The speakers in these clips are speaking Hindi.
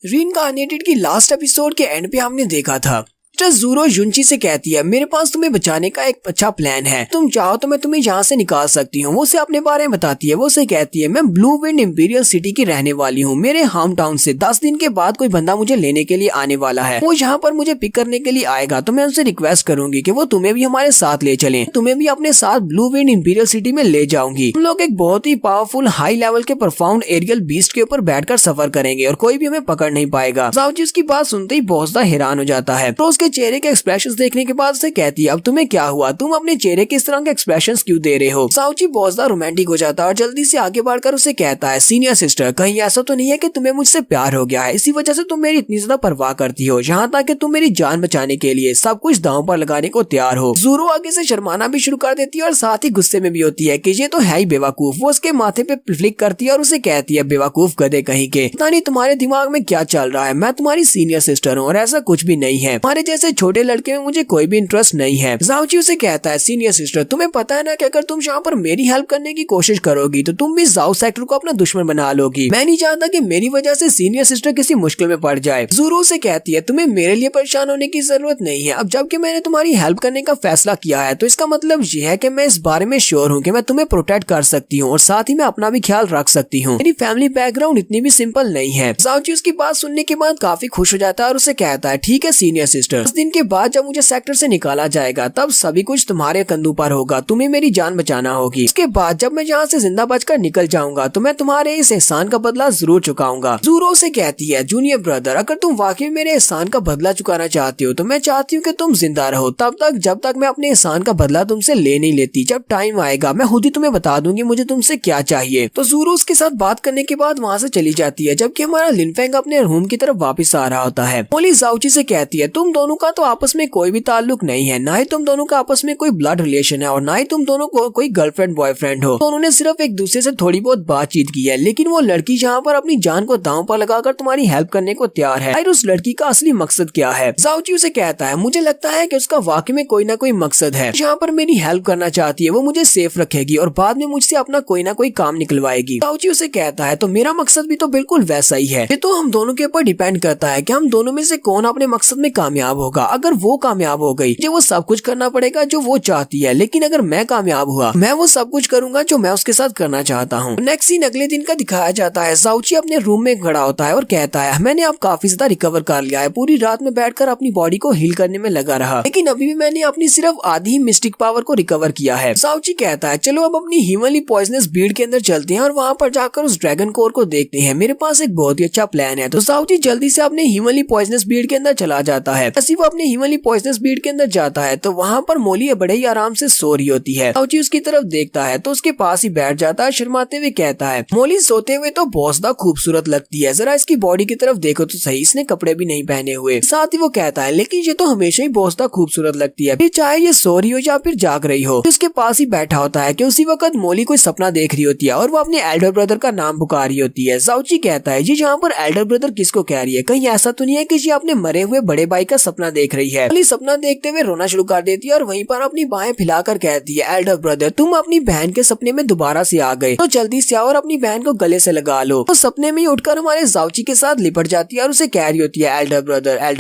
रीइंकार्नेटेड की लास्ट एपिसोड के एंड पे हमने देखा था ज़ोरो जुंची से कहती है मेरे पास तुम्हें बचाने का एक अच्छा प्लान है, तुम चाहो तो मैं तुम्हें यहाँ से निकाल सकती हूँ। वो उसे अपने बारे में बताती है। वो उसे कहती है मैं ब्लू विंड इंपीरियल सिटी की रहने वाली हूँ। मेरे होम टाउन से 10 दिन के बाद कोई बंदा मुझे लेने के लिए आने वाला है। वो यहाँ पर मुझे पिक करने के लिए आएगा तो मैं उनसे रिक्वेस्ट करूंगी कि वो तुम्हें भी हमारे साथ ले चले, तुम्हें भी अपने साथ ब्लू विंड इंपीरियल सिटी में ले जाऊंगी। हम लोग एक बहुत ही पावरफुल हाई लेवल के परफॉर्म्ड एरियल बीस्ट के ऊपर बैठकर सफर करेंगे और कोई भी हमें पकड़ नहीं पाएगा। जाओजी उसकी बात सुनते ही बहुत ज्यादा हैरान हो जाता है। तो उसके चेहरे के एक्सप्रेशन देखने के बाद उसे कहती है अब तुम्हें क्या हुआ, तुम अपने चेहरे के इस तरह के एक्सप्रेशंस क्यों दे रहे हो। साउची बहुत ज्यादा रोमांटिक हो जाता है और जल्दी से आगे बढ़कर उसे कहता है सीनियर सिस्टर कहीं ऐसा तो नहीं है कि तुम्हें मुझसे प्यार हो गया है, इसी वजह से तुम मेरी इतनी ज्यादा परवाह करती हो, यहाँ तक कि तुम मेरी जान बचाने के लिए सब कुछ दांव पर लगाने को तैयार हो। ज़ोरो आगे से शर्माना भी शुरू कर देती है और साथ ही गुस्से में भी होती है कि ये तो है ही बेवकूफ। वो उसके माथे पे फ्लिक करती है और उसे कहती है बेवकूफ गधे कहीं के, पता नहीं तुम्हारे दिमाग में क्या चल रहा है, मैं तुम्हारी सीनियर सिस्टर हूँ और ऐसा कुछ भी नहीं है, तुम्हारे जैसे छोटे लड़के में मुझे कोई भी इंटरेस्ट नहीं है। जाओची उसे कहता है सीनियर सिस्टर तुम्हें पता है ना कि अगर तुम यहाँ पर मेरी हेल्प करने की कोशिश करोगी तो तुम भी जाओ सेक्टर को अपना दुश्मन बना लोगी। मैं नहीं चाहता कि मेरी वजह से सीनियर सिस्टर किसी मुश्किल में पड़ जाए। ज़ोरो से कहती है तुम्हें मेरे लिए परेशान होने की जरूरत नहीं है, अब जबकि मैंने तुम्हारी हेल्प करने का फैसला किया है तो इसका मतलब ये है कि मैं इस बारे में श्योर हूँ कि मैं तुम्हें प्रोटेक्ट कर सकती हूँ और साथ ही मैं अपना भी ख्याल रख सकती हूँ। मेरी फैमिली बैकग्राउंड इतनी भी सिंपल नहीं है। जाओची उसकी बात सुनने के बाद काफी खुश हो जाता है और उसे कहता है ठीक है सीनियर सिस्टर, 10 दिन के बाद जब मुझे सेक्टर से निकाला जाएगा तब सभी कुछ तुम्हारे कंधों पर होगा, तुम्हें मेरी जान बचाना होगी। इसके बाद जब मैं यहाँ से जिंदा बचकर निकल जाऊंगा तो मैं तुम्हारे इस एहसान का बदला जरूर चुकाऊंगा। ज़ोरो से कहती है जूनियर ब्रदर अगर तुम वाकई मेरे एहसान का बदला चुकाना चाहती हो तो मैं चाहती हूँ कि तुम जिंदा रहो तब तक जब तक मैं अपने एहसान का बदला तुमसे ले नहीं लेती। जब टाइम आएगा मैं खुद ही तुम्हें बता दूंगी मुझे तुमसे क्या चाहिए। तो ज़ोरो उसके साथ बात करने के बाद वहाँ से चली जाती है जबकि हमारा लिनफेंग अपने रूम की तरफ वापस आ रहा होता है। मोली जाओची से कहती है तुम दोनों का तो आपस में कोई भी ताल्लुक नहीं है, ना ही तुम दोनों का आपस में कोई ब्लड रिलेशन है और ना ही तुम दोनों को कोई गर्लफ्रेंड बॉयफ्रेंड हो। दोनों ने सिर्फ एक दूसरे से थोड़ी बहुत बातचीत की है, लेकिन वो लड़की जहाँ पर अपनी जान को दांव पर लगाकर तुम्हारी हेल्प करने को तैयार है, और उस लड़की का असली मकसद क्या है। जाओची उसे कहता है मुझे लगता है कि उसका वाकई में कोई ना कोई मकसद है, जहाँ पर मेरी हेल्प करना चाहती है, वो मुझे सेफ रखेगी और बाद में मुझसे अपना कोई ना कोई काम निकलवाएगी। जाओची उसे कहता है तो मेरा मकसद भी तो बिल्कुल वैसा ही है, ये तो हम दोनों के ऊपर डिपेंड करता है कि हम दोनों में से कौन अपने मकसद में कामयाब होगा। अगर वो कामयाब हो गई जो वो सब कुछ करना पड़ेगा जो वो चाहती है, लेकिन अगर मैं कामयाब हुआ मैं वो सब कुछ करूंगा जो मैं उसके साथ करना चाहता हूँ। नेक्स्ट सीन अगले दिन का दिखाया जाता है। जाओची अपने रूम में खड़ा होता है और कहता है मैंने अब काफी ज्यादा रिकवर कर लिया है, पूरी रात में बैठकर अपनी बॉडी को हील करने में लगा रहा, लेकिन अभी भी मैंने अपनी सिर्फ आधी मिस्टिक पावर को रिकवर किया है। जाओची कहता है चलो अब अपनी हीमनली पॉइजनस बीड के अंदर चलते हैं और वहाँ पर जाकर उस ड्रैगन कोर को देखते हैं, मेरे पास एक बहुत ही अच्छा प्लान है। तो जाओची जल्दी से अपने हीमनली पॉइजनस बीड के अंदर चला जाता है। ऐसी वो अपने हीमनली पॉइजनस बीड के अंदर जाता है तो वहाँ पर मोली बड़े ही आराम से सो रही होती है। जाओची उसकी तरफ देखता है तो उसके पास ही बैठ जाता है, शर्माते हुए कहता है मोली सोते हुए तो बहुत ज्यादा खूबसूरत लगती है, जरा इसकी बॉडी की तरफ देखो तो सही, इसने कपड़े भी नहीं पहने हुए। साथ ही वो कहता है लेकिन ये तो हमेशा ही बहुत ज्यादा खूबसूरत लगती है, चाहे ये सो रही हो या फिर जाग रही हो। उसके पास ही बैठा होता है कि उसी वक्त मोली कोई सपना देख रही होती है और वो अपने एल्डर ब्रदर का नाम पुकार रही होती है। जाओची कहता है जी यहाँ पर एल्डर ब्रदर किसको कह रही है, कहीं ऐसा तो नहीं है कि ये अपने मरे हुए बड़े भाई का सपना देख रही है। मोली सपना देखते हुए रोना शुरू कर देती है और वहीं पर अपनी बाहें फैलाकर कहती है एल्डर ब्रदर तुम अपनी बहन के सपने में दोबारा से आ गए, तो जल्दी से आओ और अपनी बहन को गले से लगा लो। तो सपने में उठकर हमारे जाओची के साथ लिपट जाती है और उसे कह रही होती है एल्डर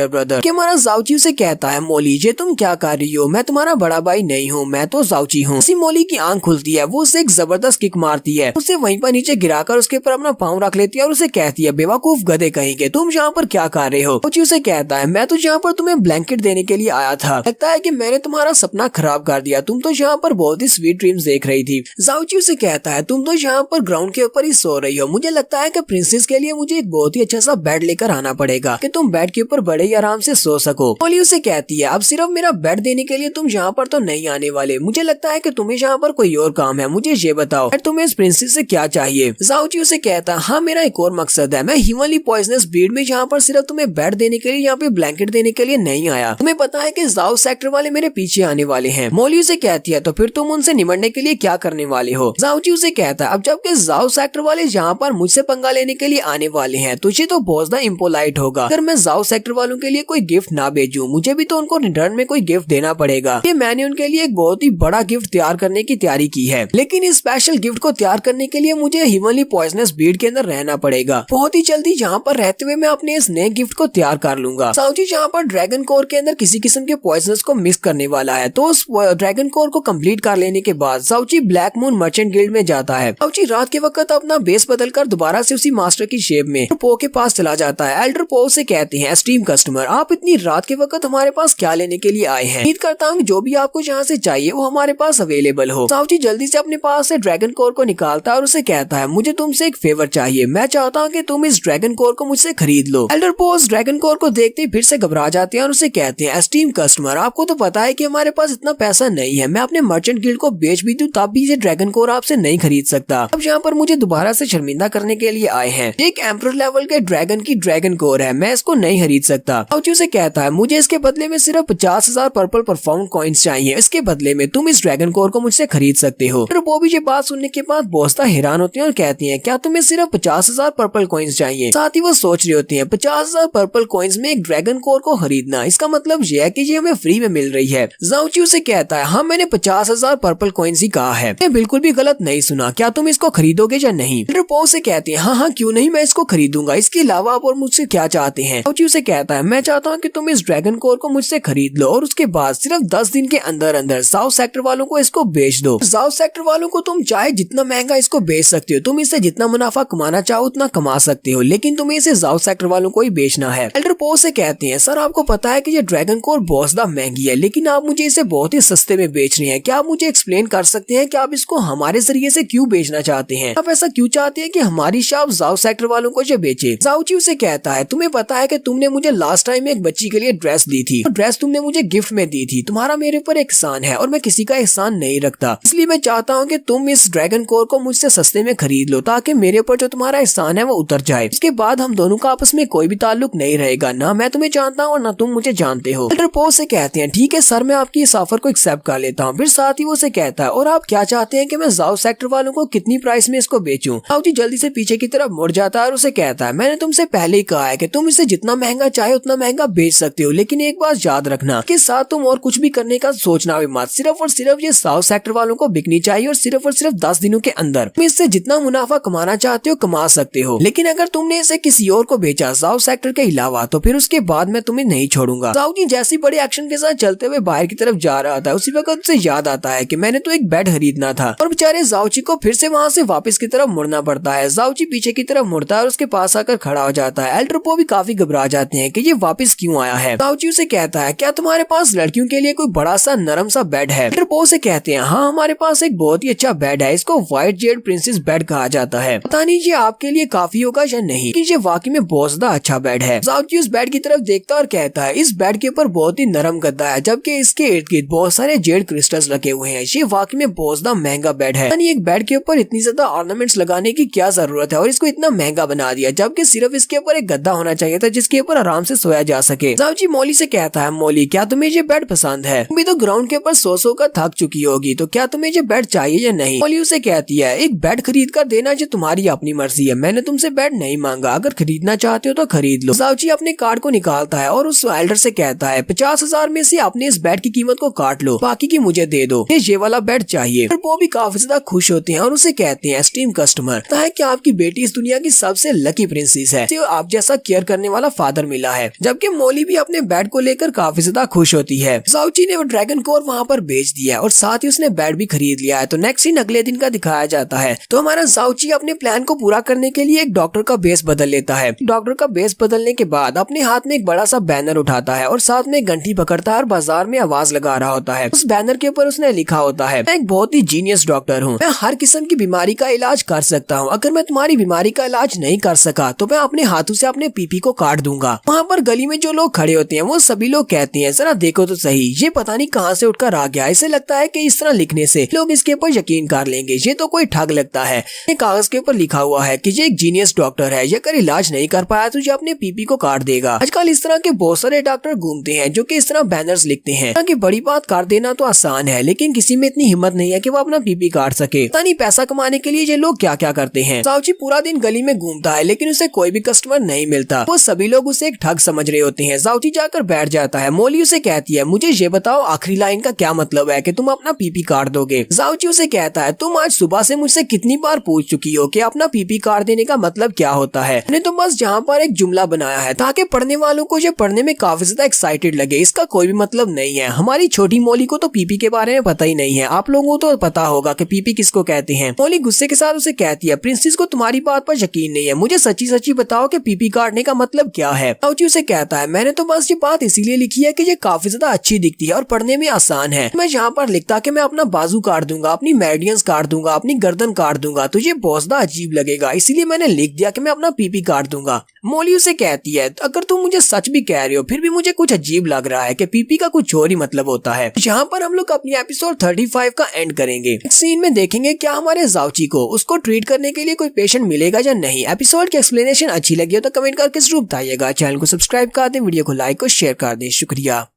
ब्रदर कि हमारा जाओची उसे कहता है मोली ये तुम क्या कर रही हो, मैं तुम्हारा बड़ा भाई नहीं हूँ, मैं तो जाओची हूँ। इसी मोली की आंख खुलती है, वो उसे एक जबरदस्त किक मारती है, उसे वहीं पर नीचे गिराकर उसके ऊपर अपना पाँव रख लेती है और उसे कहती है बेवकूफ गधे कहेंगे तुम यहाँ पर क्या कर रहे हो। जाओची उसे कहता है मैं तो यहाँ पर तुम्हें ब्लैंकेट देने के लिए आया था, लगता है कि मैंने तुम्हारा सपना खराब कर दिया, तुम तो यहाँ पर बहुत ही स्वीट ड्रीम्स देख रही थी। जाओची उसे कहता है तुम तो यहाँ पर ग्राउंड के ऊपर ही सो रही हो, मुझे लगता है कि प्रिंसेस के लिए मुझे एक बहुत ही अच्छा सा बेड लेकर आना पड़ेगा कि तुम बेड के ऊपर बड़े ही आराम से सो सको। मोली उसे कहती है अब सिर्फ मेरा बेड देने के लिए तुम यहाँ पर तो नहीं आने वाले, मुझे लगता है कि तुम्हें यहाँ पर कोई और काम है, मुझे ये बताओ तुम्हें इस प्रिंसेस से क्या चाहिए। जाओची उसे कहता है हाँ मेरा एक और मकसद है, मैं हीमनली पॉइजनस बीड में यहाँ पर सिर्फ तुम्हें बेड देने के लिए यहाँ पे ब्लैंकेट देने के लिए लिए नहीं आया, तुम्हें पता है कि जाओ सेक्टर वाले मेरे पीछे आने वाले हैं। मॉली उसे कहती है तो फिर तुम उनसे निमटने के लिए क्या करने वाले हो। जाओची उसे कहता है अब जबकि जाओ सेक्टर वाले यहाँ पर मुझसे पंगा लेने के लिए आने वाले हैं तुझे तो बहुत ज्यादा इम्पोलाइट होगा अगर मैं जाओ सेक्टर वालों के लिए कोई गिफ्ट ना भेजूं, मुझे भी तो उनको रिटर्न में कोई गिफ्ट देना पड़ेगा। ये मैंने उनके लिए एक बहुत ही बड़ा गिफ्ट तैयार करने की तैयारी की है, लेकिन इस स्पेशल गिफ्ट को तैयार करने के लिए मुझे हिमनली पॉइजनस बीड के अंदर रहना पड़ेगा। बहुत ही जल्दी यहाँ पर रहते हुए मैं अपने इस नए गिफ्ट को तैयार कर लूंगा। साउची यहाँ पर ड्रैगन कोर के अंदर किसी किस्म के पॉइजनस को मिक्स करने वाला है, तो उस ड्रैगन कोर को कंप्लीट कर लेने के बाद साउची ब्लैक मून मर्चेंट गिल्ड में जाता है। साउची रात के वक्त अपना बेस बदलकर दोबारा से उसी मास्टर की शेप में पो के पास चला जाता है। एल्डर पो से कहते हैं एस्टीम कस्टमर आप इतनी रात के वक्त हमारे पास क्या लेने के लिए आए हैं। उम्मीद करता हूँ जो भी आपको यहाँ से चाहिए वो हमारे पास अवेलेबल हो। साउची जल्दी से अपने पास से ड्रैगन कोर को निकालता है और उसे कहता है मुझे तुमसे एक फेवर चाहिए, मैं चाहता हूँ कि तुम इस ड्रैगन कोर को मुझसे खरीद लो। एल्डर पो उस ड्रैगन कोर को देखते ही फिर से घबरा जाते हैं और उसे कहते हैं एस्टीम कस्टमर आपको तो पता है कि हमारे पास इतना पैसा नहीं है, मैं अपने मर्चेंट गिल्ड को बेच भी दूं तब भी ये ड्रैगन कोर आपसे नहीं खरीद सकता। अब यहाँ पर मुझे दोबारा से शर्मिंदा करने के लिए आए हैं। एक एम्परर लेवल के ड्रैगन की ड्रैगन कोर है, मैं इसको नहीं खरीद सकता। साउची उसे कहता है मुझे इसके बदले में सिर्फ 50,000 पर्पल परफॉर्म कॉइन्स चाहिए, इसके बदले में तुम इस ड्रैगन कोर को मुझसे खरीद सकते हो। फिर वो भी ये बात सुनने के बाद बहुत हैरान होती है और कहती है क्या तुम्हें सिर्फ 50,000 पर्पल कॉइन्स चाहिए। साथ ही वो सोच रही होती है 50,000 पर्पल कॉइन्स में एक ड्रैगन कोर को खरीदना, इसका मतलब ये है कि ये हमें फ्री में मिल रही है। जाउची उसे कहता है हाँ मैंने 50,000 पर्पल कॉइन्स ही कहा है, मैं बिल्कुल भी गलत नहीं सुना, क्या तुम इसको खरीदोगे या नहीं। पो से कहते हैं हाँ क्यों नहीं, मैं इसको खरीदूंगा, इसके अलावा आप और मुझसे क्या चाहते हैं। जाउची उसे कहता है मैं चाहता हूँ कि तुम इस ड्रैगन कोर को मुझसे खरीद लो और उसके बाद सिर्फ 10 दिन के अंदर अंदर साउथ सेक्टर वालों को इसको बेच दो। साउथ सेक्टर वालों को तुम चाहे जितना महंगा इसको बेच सकते हो, तुम इससे जितना मुनाफा कमाना चाहो उतना कमा सकते हो, लेकिन तुम्हें इसे साउथ सेक्टर वालों को ही बेचना है। एल्डर पो से कहते हैं सर आपको पता है कि ये ड्रैगन कोर बहुत ज्यादा महंगी है, लेकिन आप मुझे इसे बहुत ही सस्ते में बेच रहे हैं, क्या आप मुझे एक्सप्लेन कर सकते हैं कि आप इसको हमारे जरिए से क्यों बेचना चाहते हैं, आप ऐसा क्यों चाहते हैं कि हमारी शॉप साउथ सेक्टर वालों को ये बेचे। जाउची उसे कहता है तुम्हें पता है कि तुमने मुझे लास्ट टाइम एक बच्ची के लिए ड्रेस दी थी, ड्रेस तुमने मुझे गिफ्ट में दी थी, तुम्हारा मेरे ऊपर एहसान है और मैं किसी का एहसान नहीं रखता, इसलिए मैं चाहता हूँ कि तुम इस ड्रैगन कोर को मुझसे सस्ते में खरीद लो ताकि मेरे ऊपर जो तुम्हारा एहसान है वो उतर जाए। इसके बाद हम दोनों का आपस में कोई भी ताल्लुक नहीं रहेगा, ना मैं तुम्हें जानता हूँ और ना तुम मुझे जानते हो। एल्डर पो से कहते हैं ठीक है सर मैं आपकी इस ऑफर को एक्सेप्ट कर लेता हूँ। फिर साथ ही वो से कहता है और आप क्या चाहते हैं कि मैं जाओ सेक्टर वालों को कितनी प्राइस में इसको बेचूं। साउची जल्दी से पीछे की तरफ मुड़ जाता है और उसे कहता है मैंने तुमसे पहले ही कहा है कि तुम इसे जितना महंगा चाहे उतना महंगा बेच सकते हो, लेकिन एक बात याद रखना कि साथ तुम और कुछ भी करने का सोचना भी मत, सिर्फ और सिर्फ ये साउथ सेक्टर वालों को बिकनी चाहिए और सिर्फ 10 दिनों के अंदर तुम इससे जितना मुनाफा कमाना चाहते हो कमा सकते हो, लेकिन अगर तुमने इसे किसी और को बेचा साउथ सेक्टर के अलावा तो फिर उसके बाद मैं तुम्हें नहीं छोड़ूंगा। साउची जैसी बड़े एक्शन के साथ चलते हुए बाहर की तरफ जा रहा था, उसी वक्त उसे याद आता है कि मैंने तो एक बेड खरीदना था और बेचारे जाउची को फिर से वहाँ से वापस की तरफ मुड़ना पड़ता है। जाउची पीछे की तरफ मुड़ता है और उसके पास आकर खड़ा हो जाता है। एल्डर पो भी काफी घबरा जाते हैं कि ये वापस क्यों आया है। जाउची उसे कहता है क्या तुम्हारे पास लड़कियों के लिए कोई बड़ा सा नरम सा बेड है। एल्डर पो से कहते हैं हाँ हमारे पास एक बहुत ही अच्छा बेड है, इसको व्हाइट जेड प्रिंसेस बेड कहा जाता है, पता नहीं ये आपके लिए काफी होगा या नहीं, कि ये वाकई में बहुत ज्यादा अच्छा बेड है। जाउची उस बेड की तरफ देखता और कहता है इस बेड के ऊपर बहुत ही नरम गद्दा है, जबकि इसके इर्द गिर्द बहुत सारे जेड क्रिस्टल्स लगे हुए हैं, ये वाकई में बहुत ज्यादा महंगा बेड है। यानी एक बेड के ऊपर इतनी ज्यादा ऑर्नामेंट्स लगाने की क्या जरूरत है और इसको इतना महंगा बना दिया, जबकि सिर्फ इसके ऊपर एक गद्दा होना चाहिए था जिसके ऊपर आराम से सोया जा सके। जाउची मौली से कहता है मौली क्या तुम्हें ये बेड पसंद है, तुम भी तो ग्राउंड के ऊपर सो का थक चुकी होगी, तो क्या तुम्हें ये बेड चाहिए या नहीं। मौली उसे कहती है एक बेड खरीद कर देना जो तुम्हारी अपनी मर्जी है, मैंने तुमसे बेड नहीं मांगा, अगर खरीदना चाहते हो तो खरीद लो। जाउची अपने कार्ड को निकालता है और उस एल्डर से कहता है 50,000 में से अपने इस बेड की कीमत को काट लो, बाकी की मुझे दे दो, ये वाला बेड चाहिए। और वो भी काफी ज्यादा खुश होते हैं और उसे कहते हैं एस्टीम कस्टमर पता है कि आपकी बेटी इस दुनिया की सबसे लकी प्रिंसेस है, तो आप जैसा केयर करने वाला फादर मिला है। जबकि मौली भी अपने बेड को लेकर काफी ज्यादा खुश होती है। जाउची ने वो ड्रैगन कोर वहाँ पर बेच दिया और साथ ही उसने बेड भी खरीद लिया है। तो नेक्स्ट सीन अगले दिन का दिखाया जाता है। तो हमारा जाउची अपने प्लान को पूरा करने के लिए एक डॉक्टर का बेस बदल लेता है। डॉक्टर का बेस बदलने के बाद अपने हाथ में एक बड़ा सा बैनर उठाता है और साथ में घंटी पकड़ता है और बाजार में आवाज लगा रहा होता है। उस बैनर के ऊपर उसने लिखा होता है मैं एक बहुत ही जीनियस डॉक्टर हूँ, मैं हर किस्म की बीमारी का इलाज कर सकता हूँ, अगर मैं तुम्हारी बीमारी का इलाज नहीं कर सका तो मैं अपने हाथों से अपने पीपी को काट दूंगा। वहाँ पर गली में जो लोग खड़े होते हैं वो सभी लोग कहते हैं जरा देखो तो सही, ये पता नहीं कहाँ से उठकर आ गया, इसे लगता है कि इस तरह लिखने से लोग इसके ऊपर यकीन कर लेंगे, ये तो कोई ठग लगता है। कागज के ऊपर लिखा हुआ है कि ये एक जीनियस डॉक्टर है, ये अगर इलाज नहीं कर पाया तो ये अपने पीपी को काट देगा। आजकल इस तरह के बहुत सारे डॉक्टर घूमते हैं जो कि इस तरह बैनर्स लिखते हैं कि बड़ी बात कर देना तो आसान है, लेकिन किसी में इतनी हिम्मत नहीं है कि वो अपना पीपी काट सके। पता नहीं पैसा कमाने के लिए ये लोग क्या क्या करते हैं। साउची पूरा दिन गली में घूमता है लेकिन उसे कोई भी कस्टमर नहीं मिलता। वो सभी लोग उसे एक ठग समझ रहे होते हैं। साउची जाकर बैठ जाता है। मोली उसे कहती है, मुझे ये बताओ आखिरी लाइन का क्या मतलब है कि तुम अपना पीपी काट दोगे। साउची उसे कहता है, तुम आज सुबह से मुझसे कितनी बार पूछ चुकी हो कि अपना पीपी काट देने का मतलब क्या होता है। मैंने तो बस जहाँ पर एक जुमला बनाया है ताकि पढ़ने वालों को ये पढ़ने में काफी ज्यादा एक्साइटेड लगे। इसका कोई भी मतलब नहीं है। हमारी छोटी मोली को तो पीपी के बारे में पता ही नहीं है। आप लोगों को तो पता होगा कि पीपी किसको कहते हैं। मोली गुस्से के साथ उसे कहती है, प्रिंसेस को तुम्हारी बात पर यकीन नहीं है, मुझे सच्ची सच्ची बताओ कि पीपी काटने का मतलब क्या है। साउची उसे कहता है, मैंने तो बस ये बात इसीलिए लिखी है कि ये काफी ज्यादा अच्छी दिखती है और पढ़ने में आसान है। मैं यहाँ पर लिखता कि मैं अपना बाजू काट दूंगा, अपनी मेरिडियंस काट दूंगा, अपनी गर्दन काट दूंगा तो ये बहुत ज्यादा अजीब लगेगा, इसीलिए मैंने लिख दिया कि मैं अपना पीपी काट दूंगा। मोली उसे कहती है, अगर तुम मुझे सच भी कह रहे हो फिर भी मुझे कुछ अजीब लग रहा है कि पीपी का कुछ और ही मतलब होता है। यहाँ पर हम लोग अपनी एपिसोड 35 का एंड करेंगे। सीन में देखेंगे क्या हमारे साउची को उसको ट्रीट करने के लिए कोई पेशेंट मिलेगा या नहीं। एपिसोड की एक्सप्लेनेशन अच्छी लगी हो तो कमेंट करके जरूर बताइएगा। चैनल को सब्सक्राइब कर दें, वीडियो को लाइक और शेयर कर दें। शुक्रिया।